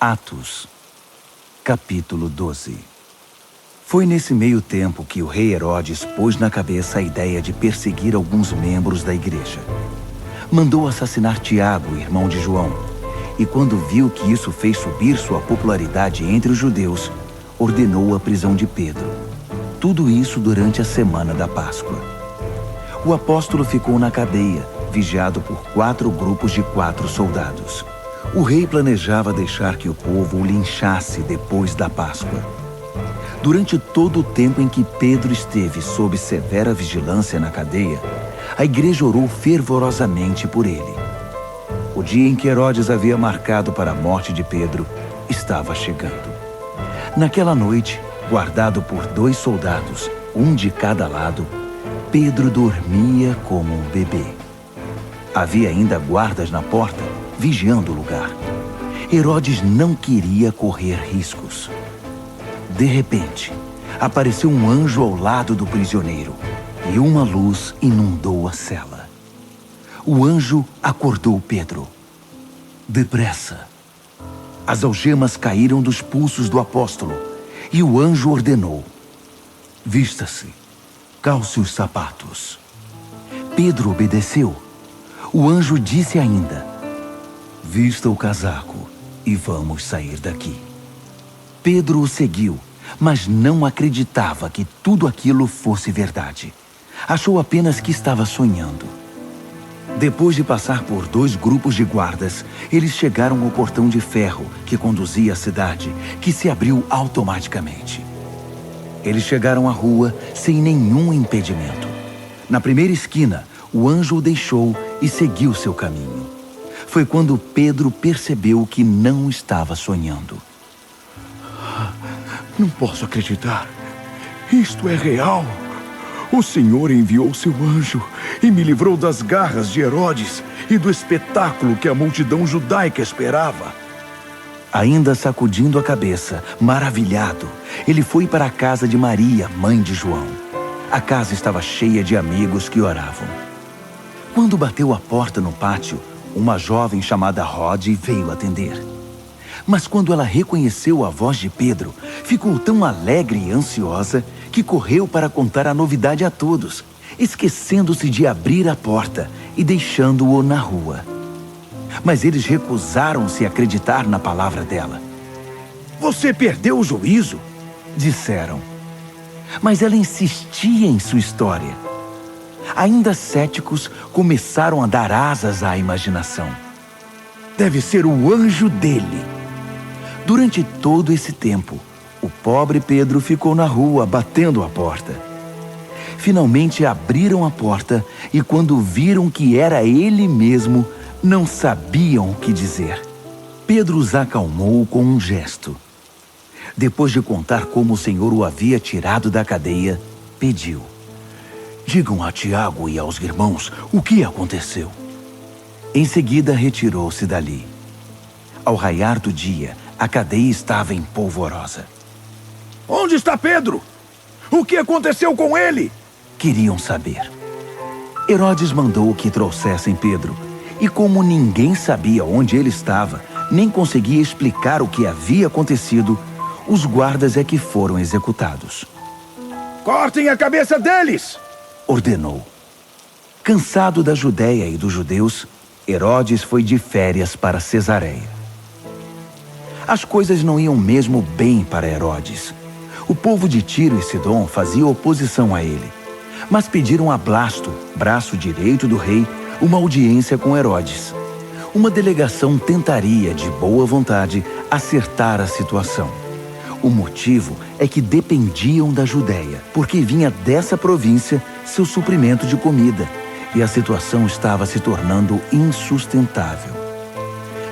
Atos, capítulo 12. Foi nesse meio tempo que o rei Herodes pôs na cabeça a ideia de perseguir alguns membros da igreja. Mandou assassinar Tiago, irmão de João, e quando viu que isso fez subir sua popularidade entre os judeus, ordenou a prisão de Pedro. Tudo isso durante a semana da Páscoa. O apóstolo ficou na cadeia, vigiado por 4 grupos de 4 soldados. O rei planejava deixar que o povo o linchasse depois da Páscoa. Durante todo o tempo em que Pedro esteve sob severa vigilância na cadeia, a igreja orou fervorosamente por ele. O dia em que Herodes havia marcado para a morte de Pedro estava chegando. Naquela noite, guardado por 2 soldados, um de cada lado, Pedro dormia como um bebê. Havia ainda guardas na porta, vigiando o lugar. Herodes não queria correr riscos. De repente, apareceu um anjo ao lado do prisioneiro e uma luz inundou a cela. O anjo acordou Pedro. Depressa! As algemas caíram dos pulsos do apóstolo e o anjo ordenou: vista-se, calce os sapatos. Pedro obedeceu. O anjo disse ainda: vista o casaco e vamos sair daqui. Pedro o seguiu, mas não acreditava que tudo aquilo fosse verdade. Achou apenas que estava sonhando. Depois de passar por 2 grupos de guardas, eles chegaram ao portão de ferro que conduzia à cidade, que se abriu automaticamente. Eles chegaram à rua sem nenhum impedimento. Na primeira esquina, o anjo o deixou e seguiu seu caminho. Foi quando Pedro percebeu que não estava sonhando. Não posso acreditar. Isto é real. O Senhor enviou seu anjo e me livrou das garras de Herodes e do espetáculo que a multidão judaica esperava. Ainda sacudindo a cabeça, maravilhado, ele foi para a casa de Maria, mãe de João. A casa estava cheia de amigos que oravam. Quando bateu a porta no pátio, uma jovem chamada Rode veio atender. Mas quando ela reconheceu a voz de Pedro, ficou tão alegre e ansiosa que correu para contar a novidade a todos, esquecendo-se de abrir a porta e deixando-o na rua. Mas eles recusaram-se a acreditar na palavra dela. Você perdeu o juízo? Disseram. Mas ela insistia em sua história. Ainda céticos, começaram a dar asas à imaginação. Deve ser o anjo dele. Durante todo esse tempo, o pobre Pedro ficou na rua, batendo a porta. Finalmente abriram a porta e quando viram que era ele mesmo, não sabiam o que dizer. Pedro os acalmou com um gesto. Depois de contar como o Senhor o havia tirado da cadeia, pediu: digam a Tiago e aos irmãos o que aconteceu. Em seguida, retirou-se dali. Ao raiar do dia, a cadeia estava em polvorosa. Onde está Pedro? O que aconteceu com ele? Queriam saber. Herodes mandou que trouxessem Pedro, e como ninguém sabia onde ele estava, nem conseguia explicar o que havia acontecido, os guardas é que foram executados. Cortem a cabeça deles! Ordenou. Cansado da Judéia e dos judeus, Herodes foi de férias para Cesareia. As coisas não iam mesmo bem para Herodes. O povo de Tiro e Sidom fazia oposição a ele, mas pediram a Blasto, braço direito do rei, uma audiência com Herodes. Uma delegação tentaria, de boa vontade, acertar a situação. O motivo é que dependiam da Judéia, porque vinha dessa província seu suprimento de comida, e a situação estava se tornando insustentável.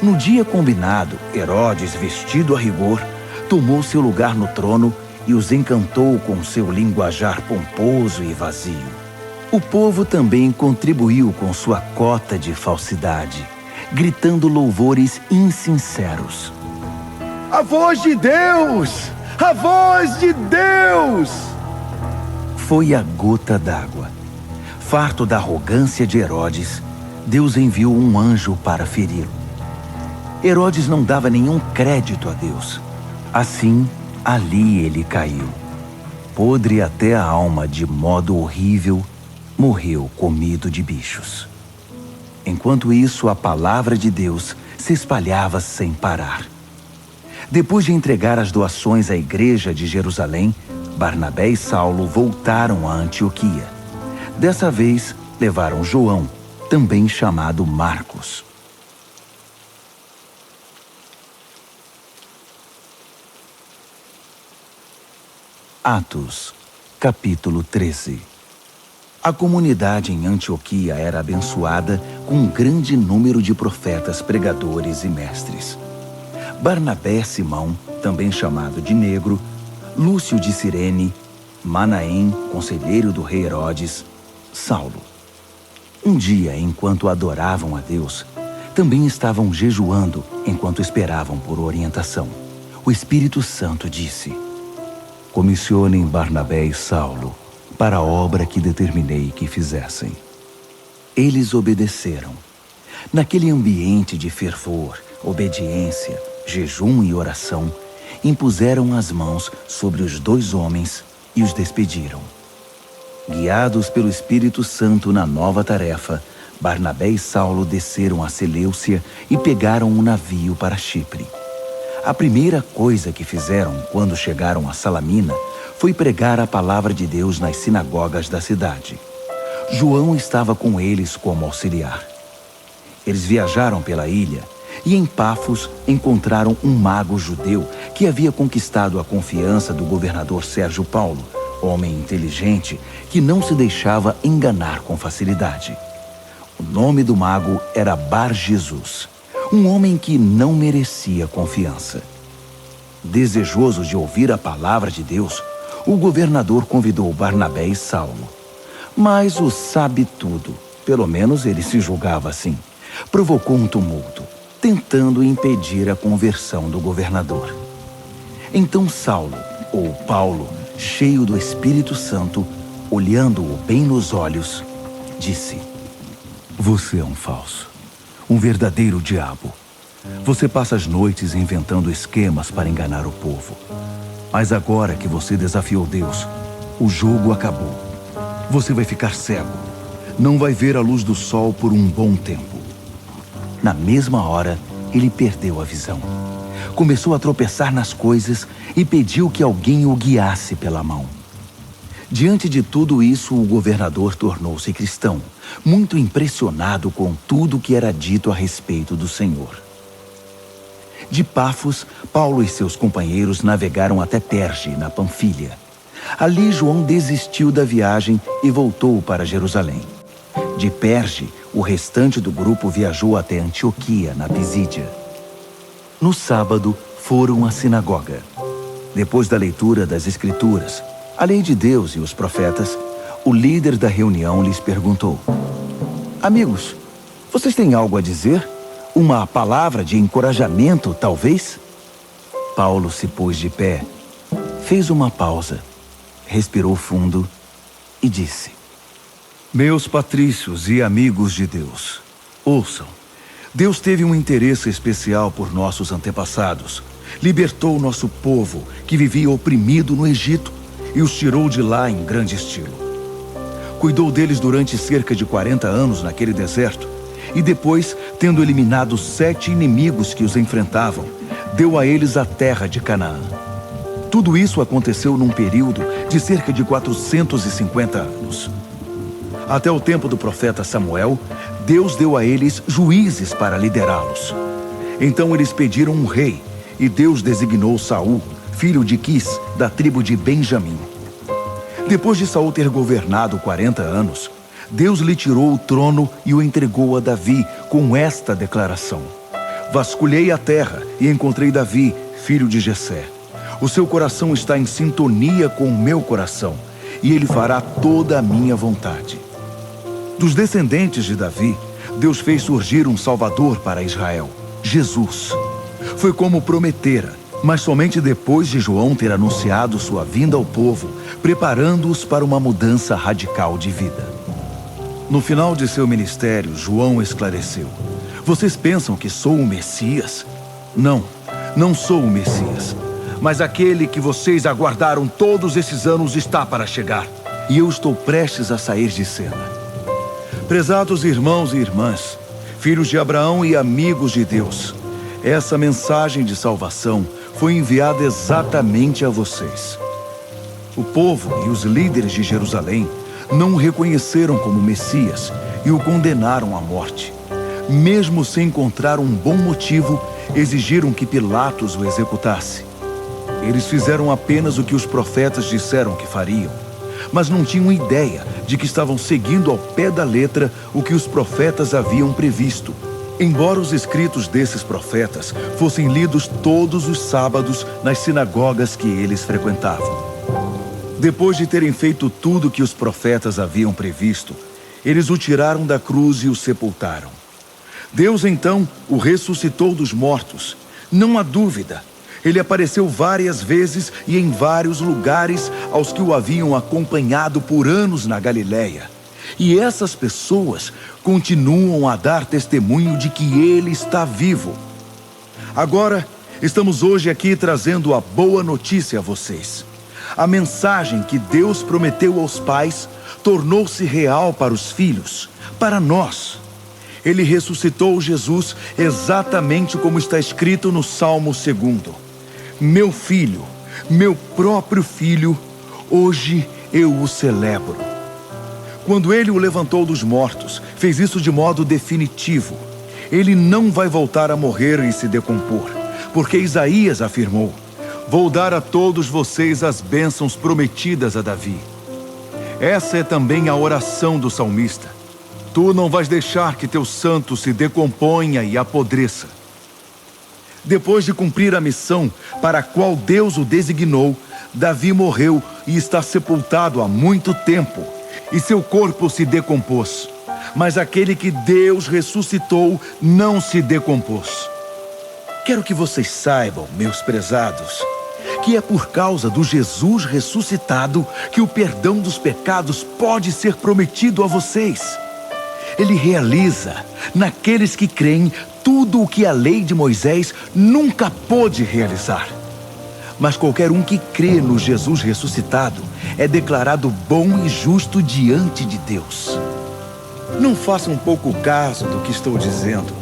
No dia combinado, Herodes, vestido a rigor, tomou seu lugar no trono e os encantou com seu linguajar pomposo e vazio. O povo também contribuiu com sua cota de falsidade, gritando louvores insinceros. A voz de Deus! A voz de Deus! Foi a gota d'água. Farto da arrogância de Herodes, Deus enviou um anjo para feri-lo. Herodes não dava nenhum crédito a Deus. Assim, ali ele caiu. Podre até a alma de modo horrível, morreu comido de bichos. Enquanto isso, a palavra de Deus se espalhava sem parar. Depois de entregar as doações à igreja de Jerusalém, Barnabé e Saulo voltaram a Antioquia. Dessa vez, levaram João, também chamado Marcos. Atos, capítulo 13. A comunidade em Antioquia era abençoada com um grande número de profetas, pregadores e mestres. Barnabé, Simão, também chamado de Negro, Lúcio de Cirene, Manaém, conselheiro do rei Herodes, Saulo. Um dia, enquanto adoravam a Deus, também estavam jejuando enquanto esperavam por orientação. O Espírito Santo disse: comissionem Barnabé e Saulo para a obra que determinei que fizessem. Eles obedeceram. Naquele ambiente de fervor, obediência, jejum e oração, impuseram as mãos sobre os dois homens e os despediram. Guiados pelo Espírito Santo na nova tarefa, Barnabé e Saulo desceram a Seleucia e pegaram um navio para Chipre. A primeira coisa que fizeram quando chegaram a Salamina foi pregar a palavra de Deus nas sinagogas da cidade. João estava com eles como auxiliar. Eles viajaram pela ilha e em Pafos encontraram um mago judeu que havia conquistado a confiança do governador Sérgio Paulo, homem inteligente que não se deixava enganar com facilidade. O nome do mago era Bar-Jesus, um homem que não merecia confiança. Desejoso de ouvir a palavra de Deus, o governador convidou Barnabé e Saulo. Mas o sabe-tudo, pelo menos ele se julgava assim, provocou um tumulto, tentando impedir a conversão do governador. Então Saulo, ou Paulo, cheio do Espírito Santo, olhando-o bem nos olhos, disse: você é um falso, um verdadeiro diabo. Você passa as noites inventando esquemas para enganar o povo. Mas agora que você desafiou Deus, o jogo acabou. Você vai ficar cego. Não vai ver a luz do sol por um bom tempo. Na mesma hora, ele perdeu a visão. Começou a tropeçar nas coisas e pediu que alguém o guiasse pela mão. Diante de tudo isso, o governador tornou-se cristão, muito impressionado com tudo que era dito a respeito do Senhor. De Pafos, Paulo e seus companheiros navegaram até Perge, na Panfilha. Ali, João desistiu da viagem e voltou para Jerusalém. De Perge, o restante do grupo viajou até Antioquia, na Pisídia. No sábado, foram à sinagoga. Depois da leitura das Escrituras, a lei de Deus e os profetas, o líder da reunião lhes perguntou: amigos, vocês têm algo a dizer? Uma palavra de encorajamento, talvez? Paulo se pôs de pé, fez uma pausa, respirou fundo e disse: meus patrícios e amigos de Deus, ouçam. Deus teve um interesse especial por nossos antepassados. Libertou nosso povo, que vivia oprimido no Egito, e os tirou de lá em grande estilo. Cuidou deles durante cerca de 40 anos naquele deserto, e depois, tendo eliminado 7 inimigos que os enfrentavam, deu a eles a terra de Canaã. Tudo isso aconteceu num período de cerca de 450 anos. Até o tempo do profeta Samuel, Deus deu a eles juízes para liderá-los. Então eles pediram um rei, e Deus designou Saul, filho de Quis, da tribo de Benjamim. Depois de Saul ter governado 40 anos, Deus lhe tirou o trono e o entregou a Davi com esta declaração: vasculhei a terra e encontrei Davi, filho de Jessé. O seu coração está em sintonia com o meu coração, e ele fará toda a minha vontade. Dos descendentes de Davi, Deus fez surgir um Salvador para Israel, Jesus. Foi como prometera, mas somente depois de João ter anunciado sua vinda ao povo, preparando-os para uma mudança radical de vida. No final de seu ministério, João esclareceu: vocês pensam que sou o Messias? Não sou o Messias. Mas aquele que vocês aguardaram todos esses anos está para chegar. E eu estou prestes a sair de cena. Prezados irmãos e irmãs, filhos de Abraão e amigos de Deus, essa mensagem de salvação foi enviada exatamente a vocês. O povo e os líderes de Jerusalém não o reconheceram como Messias e o condenaram à morte. Mesmo sem encontrar um bom motivo, exigiram que Pilatos o executasse. Eles fizeram apenas o que os profetas disseram que fariam, mas não tinham ideia de que estavam seguindo ao pé da letra o que os profetas haviam previsto. Embora os escritos desses profetas fossem lidos todos os sábados nas sinagogas que eles frequentavam. Depois de terem feito tudo o que os profetas haviam previsto, eles o tiraram da cruz e o sepultaram. Deus então o ressuscitou dos mortos. Não há dúvida. Ele apareceu várias vezes e em vários lugares aos que o haviam acompanhado por anos na Galileia. E essas pessoas continuam a dar testemunho de que ele está vivo. Agora, estamos hoje aqui trazendo a boa notícia a vocês. A mensagem que Deus prometeu aos pais tornou-se real para os filhos, para nós. Ele ressuscitou Jesus exatamente como está escrito no Salmo 2. Meu filho, meu próprio filho, hoje eu o celebro. Quando ele o levantou dos mortos, fez isso de modo definitivo. Ele não vai voltar a morrer e se decompor, porque Isaías afirmou: vou dar a todos vocês as bênçãos prometidas a Davi. Essa é também a oração do salmista. Tu não vais deixar que teu santo se decomponha e apodreça. Depois de cumprir a missão para a qual Deus o designou, Davi morreu e está sepultado há muito tempo, e seu corpo se decompôs. Mas aquele que Deus ressuscitou não se decompôs. Quero que vocês saibam, meus prezados, que é por causa do Jesus ressuscitado que o perdão dos pecados pode ser prometido a vocês. Ele realiza, naqueles que creem, tudo o que a lei de Moisés nunca pôde realizar. Mas qualquer um que crê no Jesus ressuscitado é declarado bom e justo diante de Deus. Não façam pouco caso do que estou dizendo.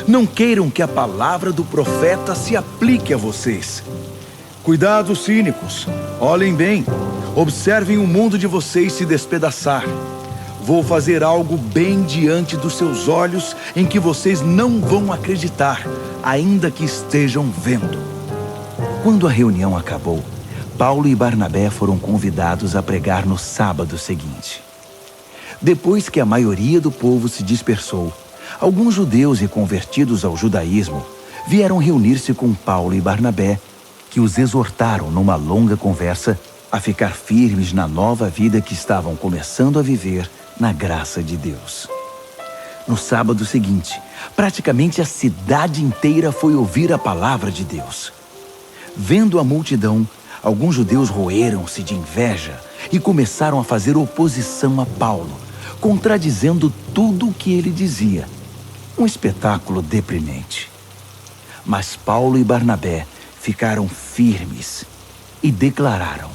Não queiram que a palavra do profeta se aplique a vocês. Cuidado, cínicos. Olhem bem. Observem o mundo de vocês se despedaçar. Vou fazer algo bem diante dos seus olhos em que vocês não vão acreditar, ainda que estejam vendo. Quando a reunião acabou, Paulo e Barnabé foram convidados a pregar no sábado seguinte. Depois que a maioria do povo se dispersou, alguns judeus e convertidos ao judaísmo vieram reunir-se com Paulo e Barnabé, que os exortaram numa longa conversa a ficar firmes na nova vida que estavam começando a viver na graça de Deus. No sábado seguinte, praticamente a cidade inteira foi ouvir a palavra de Deus. Vendo a multidão, alguns judeus roeram-se de inveja e começaram a fazer oposição a Paulo, contradizendo tudo o que ele dizia. Um espetáculo deprimente. Mas Paulo e Barnabé ficaram firmes e declararam: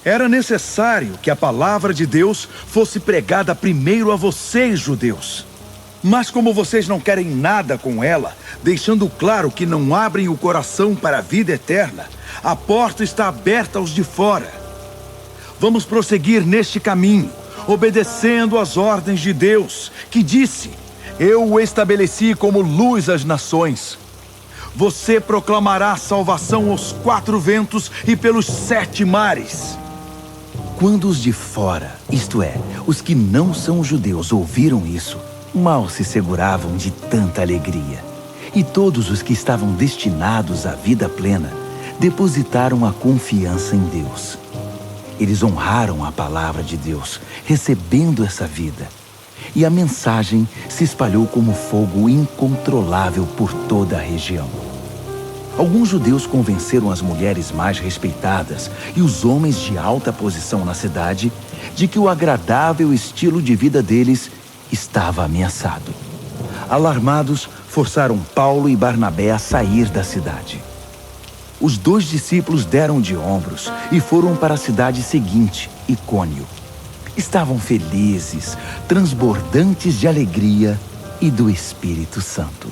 era necessário que a palavra de Deus fosse pregada primeiro a vocês, judeus. Mas como vocês não querem nada com ela, deixando claro que não abrem o coração para a vida eterna, a porta está aberta aos de fora. Vamos prosseguir neste caminho, obedecendo às ordens de Deus, que disse: eu o estabeleci como luz às nações. Você proclamará salvação aos 4 ventos e pelos 7 mares. Quando os de fora, isto é, os que não são judeus, ouviram isso, mal se seguravam de tanta alegria. E todos os que estavam destinados à vida plena depositaram a confiança em Deus. Eles honraram a palavra de Deus, recebendo essa vida. E a mensagem se espalhou como fogo incontrolável por toda a região. Alguns judeus convenceram as mulheres mais respeitadas e os homens de alta posição na cidade de que o agradável estilo de vida deles estava ameaçado. Alarmados, forçaram Paulo e Barnabé a sair da cidade. Os 2 discípulos deram de ombros e foram para a cidade seguinte, Icônio. Estavam felizes, transbordantes de alegria e do Espírito Santo.